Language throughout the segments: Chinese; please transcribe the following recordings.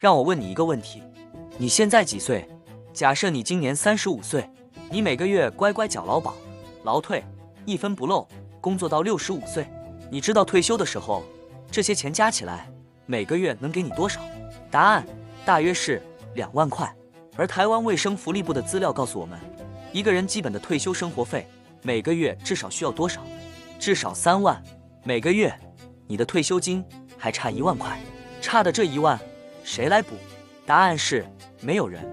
让我问你一个问题，你现在几岁？假设你今年35岁，你每个月乖乖缴劳保、劳退，一分不漏，工作到65岁，你知道退休的时候，这些钱加起来每个月能给你多少？答案大约是2万块。而台湾卫生福利部的资料告诉我们，一个人基本的退休生活费每个月至少需要多少？至少3万。每个月你的退休金还差1万块，差的这1万谁来补？答案是没有人。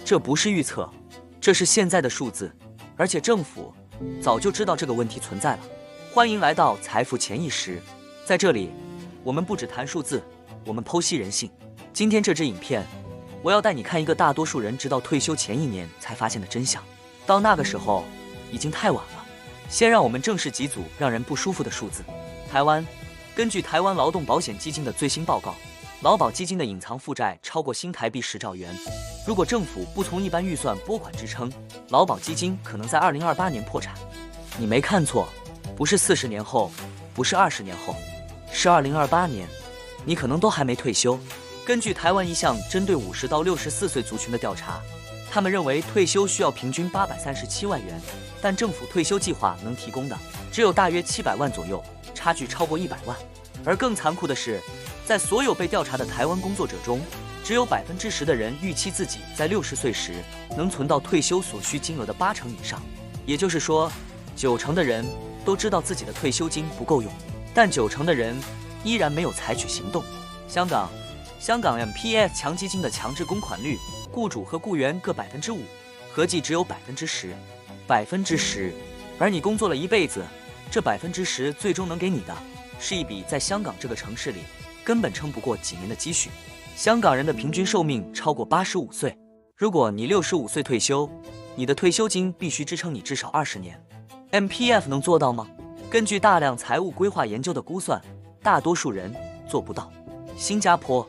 这不是预测，这是现在的数字，而且政府早就知道这个问题存在了。欢迎来到财富潜意识，在这里我们不只谈数字，我们剖析人性。今天这支影片，我要带你看一个大多数人直到退休前1年才发现的真相，到那个时候已经太晚了。先让我们正视几组让人不舒服的数字。台湾，根据台湾劳动保险基金的最新报告，劳保基金的隐藏负债超过新台币10兆元。如果政府不从一般预算拨款支撑，劳保基金可能在2028年破产。你没看错，不是40年后，不是20年后，是2028年，你可能都还没退休。根据台湾一项针对50到64岁族群的调查，他们认为退休需要平均837万元，但政府退休计划能提供的只有大约700万左右，差距超过100万。而更残酷的是，在所有被调查的台湾工作者中，只有10%的人预期自己在60岁时能存到退休所需金额的80%以上。也就是说，90%的人都知道自己的退休金不够用，但90%的人依然没有采取行动。香港 MPF 强基金的强制供款率，雇主和雇员各5%，合计只有10%。而你工作了一辈子，这10%最终能给你的是一笔在香港这个城市里根本撑不过几年的积蓄。香港人的平均寿命超过85岁，如果你65岁退休，你的退休金必须支撑你至少20年。MPF 能做到吗？根据大量财务规划研究的估算，大多数人做不到。新加坡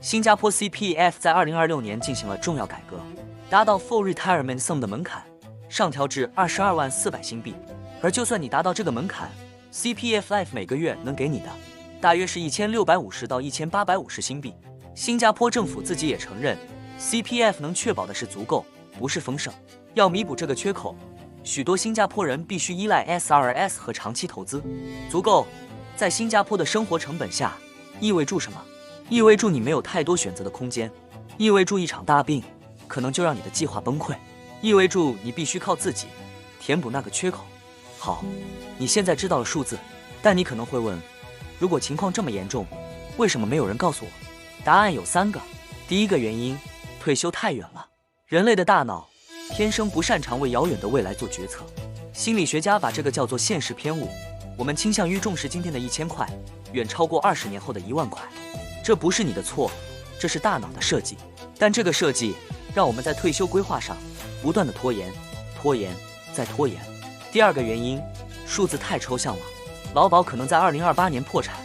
CPF 在2026年进行了重要改革，达到 Full Retirement Sum 的门槛上调至22万400新币。而就算你达到这个门槛， CPF Life 每个月能给你的大约是1650到1850新币。新加坡政府自己也承认， CPF 能确保的是足够，不是丰盛。要弥补这个缺口，许多新加坡人必须依赖 SRS 和长期投资。足够在新加坡的生活成本下意味着什么？意味着你没有太多选择的空间，意味着一场大病可能就让你的计划崩溃，意味着你必须靠自己填补那个缺口。好，你现在知道了数字，但你可能会问，如果情况这么严重，为什么没有人告诉我？答案有3个。第一个原因，退休太远了。人类的大脑天生不擅长为遥远的未来做决策，心理学家把这个叫做现实偏误。我们倾向于重视今天的1000块，远超过20年后的1万块。这不是你的错，这是大脑的设计。但这个设计让我们在退休规划上不断的拖延，再拖延。第二个原因，数字太抽象了。劳保可能在2028年破产，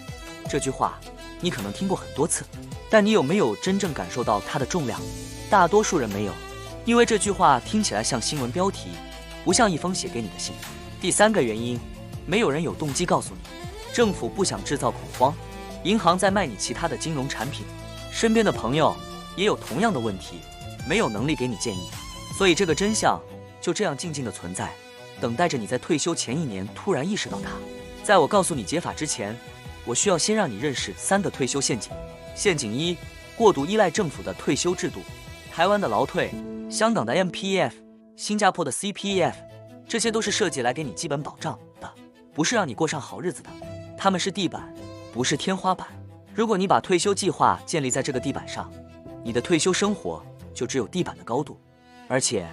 这句话你可能听过很多次，但你有没有真正感受到它的重量？大多数人没有，因为这句话听起来像新闻标题，不像一封写给你的信。第3个原因，没有人有动机告诉你，政府不想制造恐慌，银行在卖你其他的金融产品，身边的朋友也有同样的问题，没有能力给你建议，所以这个真相就这样静静的存在，等待着你在退休前1年突然意识到它。在我告诉你解法之前，我需要先让你认识3个退休陷阱。陷阱1，过度依赖政府的退休制度。台湾的劳退，香港的 MPF， 新加坡的 CPF， 这些都是设计来给你基本保障的，不是让你过上好日子的。它们是地板，不是天花板。如果你把退休计划建立在这个地板上，你的退休生活就只有地板的高度，而且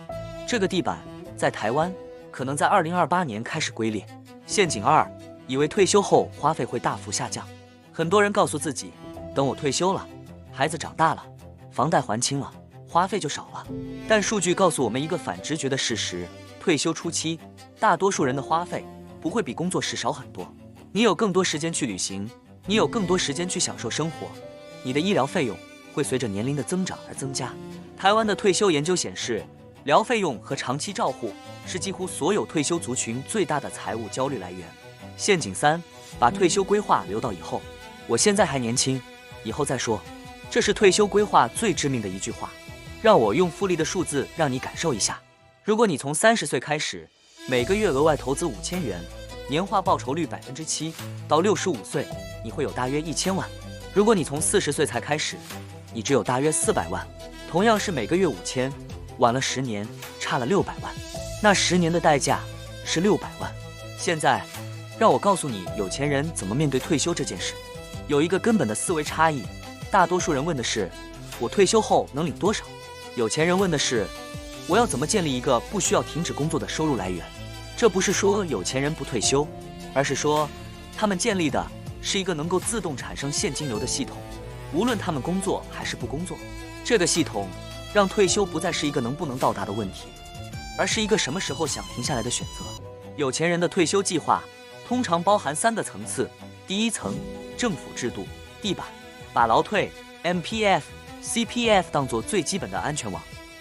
这个地板在台湾可能在2028年开始龟裂。陷阱2，以为退休后花费会大幅下降。很多人告诉自己，等我退休了，孩子长大了，房贷还清了，花费就少了。但数据告诉我们一个反直觉的事实，退休初期，大多数人的花费不会比工作时少很多。你有更多时间去旅行，你有更多时间去享受生活，你的医疗费用会随着年龄的增长而增加。台湾的退休研究显示，疗费用和长期照护是几乎所有退休族群最大的财务焦虑来源。陷阱3，把退休规划留到以后。我现在还年轻，以后再说。这是退休规划最致命的一句话。让我用复利的数字让你感受一下。如果你从30岁开始，每个月额外投资5000元，年化报酬率7%，到65岁，你会有大约1000万。如果你从40岁才开始，你只有大约400万。同样是每个月5000，晚了10年，差了600万。那10年的代价是600万。现在，让我告诉你，有钱人怎么面对退休这件事。有一个根本的思维差异，大多数人问的是，我退休后能领多少？有钱人问的是，我要怎么建立一个不需要停止工作的收入来源？这不是说有钱人不退休，而是说他们建立的是一个能够自动产生现金流的系统，无论他们工作还是不工作。这个系统让退休不再是一个能不能到达的问题，而是一个什么时候想停下来的选择。有钱人的退休计划通常包含3个层次。第一层，政府制度地板，把劳退、MPF、CPF 当作最基本的安全网，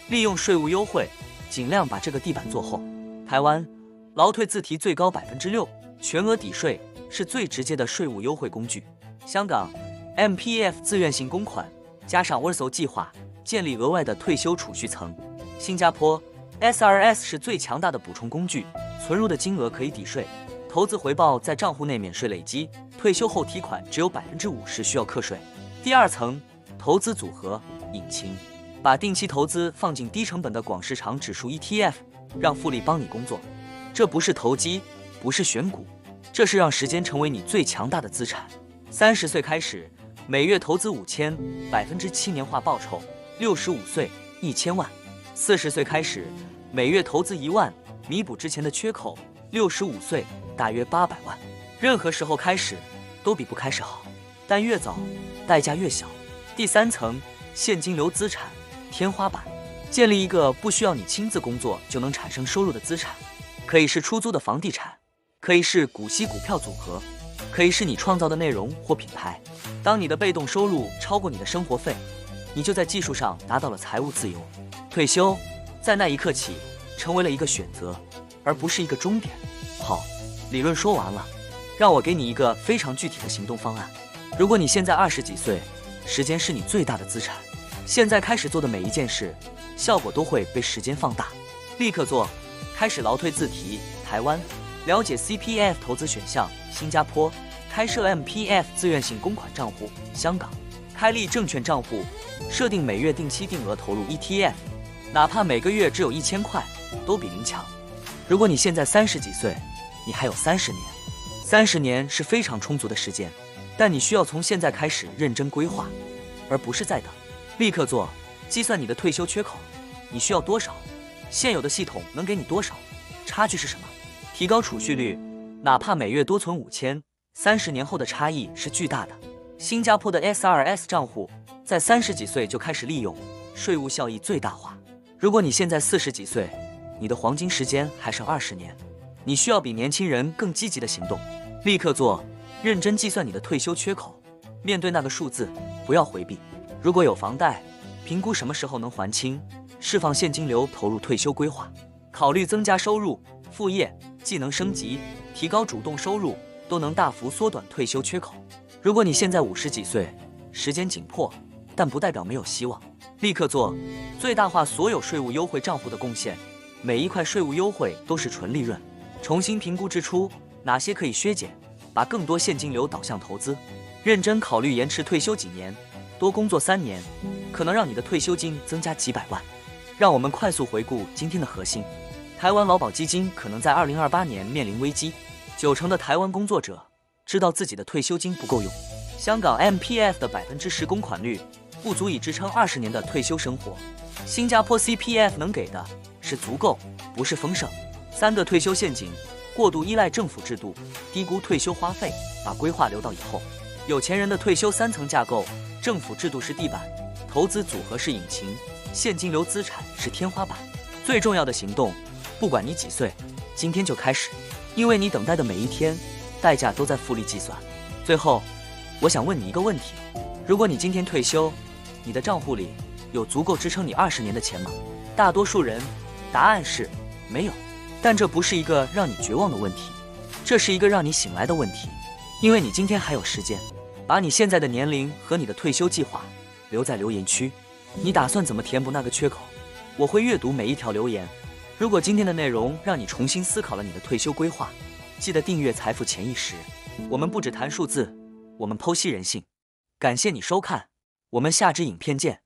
利用税务优惠，尽量把这个地板做厚。台湾劳退自提最高6%，全额抵税，是最直接的税务优惠工具。香港 MPF 自愿性公款加上 WRSO 计划，建立额外的退休储蓄层。新加坡 SRS 是最强大的补充工具，存入的金额可以抵税，投资回报在账户内免税累积，退休后提款只有50%需要课税。第二层，投资组合引擎，把定期投资放进低成本的广市场指数 ETF， 让复利帮你工作。这不是投机，不是选股，这是让时间成为你最强大的资产。30岁开始，每月投资5000，7%年化报酬，65岁1000万。40岁开始，每月投资1万，弥补之前的缺口，65岁大约800万。任何时候开始都比不开始好，但越早代价越小。第三层，现金流资产天花板，建立一个不需要你亲自工作就能产生收入的资产，可以是出租的房地产，可以是股息股票组合，可以是你创造的内容或品牌。当你的被动收入超过你的生活费，你就在技术上达到了财务自由。退休在那一刻起成为了一个选择，而不是一个终点。好，理论说完了，让我给你一个非常具体的行动方案。如果你现在20几岁，时间是你最大的资产，现在开始做的每一件事，效果都会被时间放大。立刻做，开始劳退自提，台湾；了解 CPF 投资选项，新加坡；开设 MPF 自愿性公款账户，香港；开立证券账户，设定每月定期定额投入 ETF， 哪怕每个月只有1000块，都比零强。如果你现在30几岁，你还有30年，30年是非常充足的时间，但你需要从现在开始认真规划，而不是在等。立刻做，计算你的退休缺口，你需要多少？现有的系统能给你多少？差距是什么？提高储蓄率，哪怕每月多存5000，30年后的差异是巨大的。新加坡的 SRS 账户在30几岁就开始利用，税务效益最大化。如果你现在40几岁，你的黄金时间还剩20年，你需要比年轻人更积极的行动。立刻做，认真计算你的退休缺口，面对那个数字，不要回避。如果有房贷，评估什么时候能还清，释放现金流投入退休规划，考虑增加收入、副业、技能升级、提高主动收入，都能大幅缩短退休缺口。如果你现在50几岁，时间紧迫，但不代表没有希望。立刻做，最大化所有税务优惠账户的贡献，每一块税务优惠都是纯利润。重新评估支出，哪些可以削减，把更多现金流导向投资。认真考虑延迟退休几年，多工作3年，可能让你的退休金增加几百万。让我们快速回顾今天的核心。台湾劳保基金可能在2028年面临危机，90%的台湾工作者知道自己的退休金不够用。香港 MPF 的10%公款率不足以支撑20年的退休生活。新加坡 CPF 能给的是足够，不是丰盛。3个退休陷阱：过度依赖政府制度，低估退休花费，把规划留到以后。有钱人的退休3层架构：政府制度是地板，投资组合是引擎，现金流资产是天花板。最重要的行动，不管你几岁，今天就开始，因为你等待的每一天，代价都在复利计算。最后，我想问你一个问题：如果你今天退休，你的账户里有足够支撑你20年的钱吗？大多数人答案是没有。但这不是一个让你绝望的问题，这是一个让你醒来的问题，因为你今天还有时间，把你现在的年龄和你的退休计划留在留言区。你打算怎么填补那个缺口？我会阅读每一条留言。如果今天的内容让你重新思考了你的退休规划，记得订阅财富潜意识。我们不只谈数字，我们剖析人性。感谢你收看，我们下支影片见。